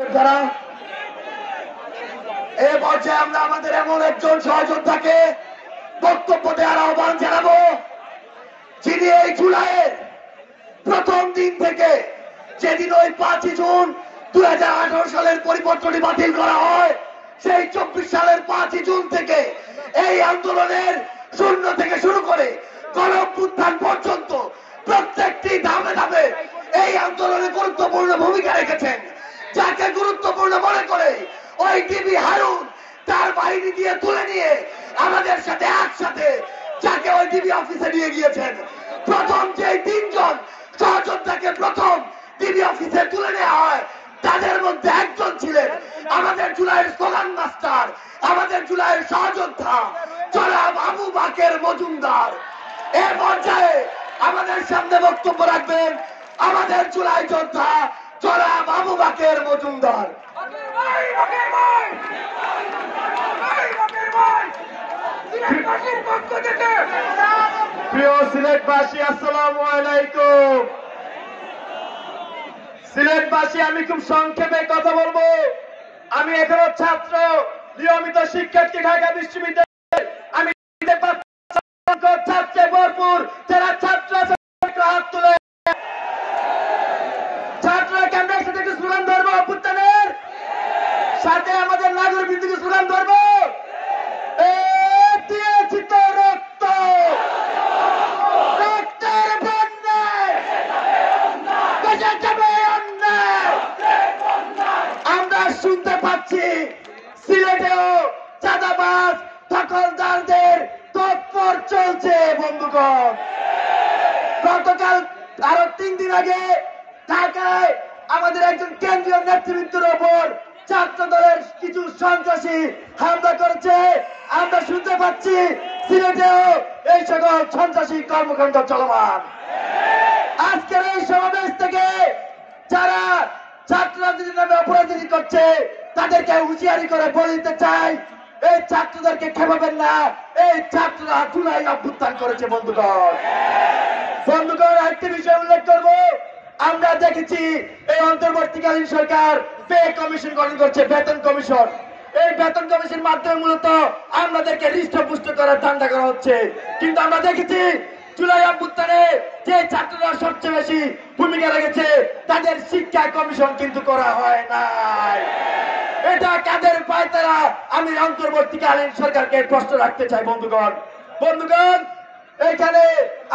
যোদ্ধারা, এ পর্যায়ে আমরা আমাদের এমন একজন সহযোদ্ধাকে বক্তব্য দেওয়ার আহ্বান জানাবো, যিনি এই জুলাইয়ের প্রথম দিন থেকে, যেদিন ওই 5 জুন 2018 সালের পরিপত্রটি বাতিল করা হয়, সেই 24 সালের 5 জুন থেকে এই আন্দোলনের শূন্য থেকে শুরু করে গণঅভ্যুত্থান পর্যন্ত প্রত্যেকটি ধাপে ধাপে এই আন্দোলনে গুরুত্বপূর্ণ ভূমিকা রেখেছেন। যাকে গুরুত্বপূর্ণ মনে করে ওই ডিবি হারুন তার বাহিনী দিয়ে তুলে নিয়ে আমাদের সাথে একসাথে যাকে ওই ডিবি অফিসে নিয়ে গিয়েছেন। প্রথম যে 3 জন সহযোদ্ধাকে প্রথম ডিবি অফিসে তুলে নেওয়া হয়, তাদের মধ্যে একজন ছিলেন আমাদের জুলাইয়ের স্লোগান মাস্টার, আমাদের জুলাইয়ের সহযোদ্ধা জনাব আবু বাকের মজুমদার। এ পর্যায়ে আমাদের সামনে বক্তব্য রাখবেন আমাদের জুলাই যোদ্ধা জনাব আবু বাকের মজুমদার। প্রিয় সিলেটবাসী, আসসালামু আলাইকুম। সিলেটবাসী, আমি খুব সংক্ষেপে কথা বলবো। আমি এখনো ছাত্র, নিয়মিত শিক্ষার্থী ঢাকা বিশ্ববিদ্যালয়ে। আমি ছাত্রে ভরপুর যারা ছাত্র হাত তুলে ছাত্ররা কেমন একসাথে একটু স্লোগান ধরবো, অভ্যুত্থানের সাথে আমাদের নাগরিকবৃন্দকে স্লোগান ধরবো। দিয়েছি তো রক্ত, রক্তের বন্যায় বেঁচে যাবে অন্যায়। আমরা শুনতে পাচ্ছি সিলেটেও চাঁদাবাজ দখলদারদের তৎপর চলছে বন্ধুগণ। গতকাল আরো 3 দিন আগে ঢাকায় আমাদের একজন কেন্দ্রীয় নেতৃবৃন্দের ওপর ছাত্র দলের কিছু সন্ত্রাসী হামলা করেছে। আমরা শুনতে পাচ্ছি সিলেটেও এই সকল সন্ত্রাসী কর্মকাণ্ড চলমান। আজকের এই সমাবেশ থেকে যারা ছাত্র রাজনীতির নামে অপরাজনীতি করছে তাদেরকে হুঁশিয়ারি করে বলে দিতে চাই, এই ছাত্রদেরকে খেপাবেন না। এই ছাত্ররা জুলাই অভ্যুত্থান করেছে বন্ধুগণ। আরেকটি বিষয় উল্লেখ করবো, আমরা দেখেছি এই অন্তর্বর্তীকালীন সরকার পে কমিশন গঠন করছে, বেতন কমিশন। এই বেতন কমিশন মাধ্যমে মূলত আমাদেরকে হৃষ্টপুষ্ট করার ধান্দা করা হচ্ছে। কিন্তু আমরা দেখেছি জুলাই অভ্যুত্থানে যে ছাত্ররা সবচেয়ে বেশি ভূমিকা রেখেছে তাদের শিক্ষা কমিশন কিন্তু করা হয় নাই। এটা কাদের পায়তারা? আমি অন্তর্বর্তীকালীন সরকারকে প্রশ্ন রাখতে চাই বন্ধুগণ। এখানে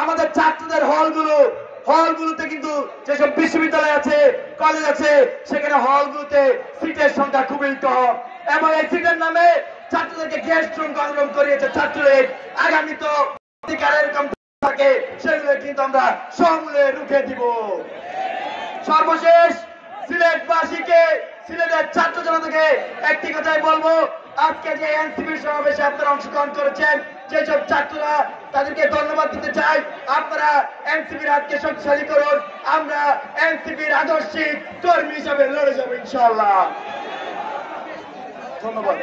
আমাদের ছাত্রদের হলগুলোতে কিন্তু যেসব বিশ্ববিদ্যালয় আছে, কলেজ আছে, সেখানে হলগুলোতে সিটের সংখ্যা খুবই কম এবং এই সিটের নামে ছাত্রদেরকে গ্যাস রুম গণরুম করিয়েছে ছাত্রলীগ। আগামী তো অধিকারের কম থাকে, সেগুলো কিন্তু আমরা সমূলে রুখে দিব। সর্বশেষ সিলেটবাসীকে, সিলেটের ছাত্র জনতাকে একটি কথাই বলবো, আজকে যে এনসিপির সমাবেশে আপনারা অংশগ্রহণ করেছেন, যেসব ছাত্ররা, তাদেরকে ধন্যবাদ দিতে চাই। আপনারা এনসিপির হাতকে শক্তিশালী করুন। আমরা এনসিপির আদর্শিক কর্মী হিসাবে লড়ে যাবো ইনশাআল্লাহ। ধন্যবাদ।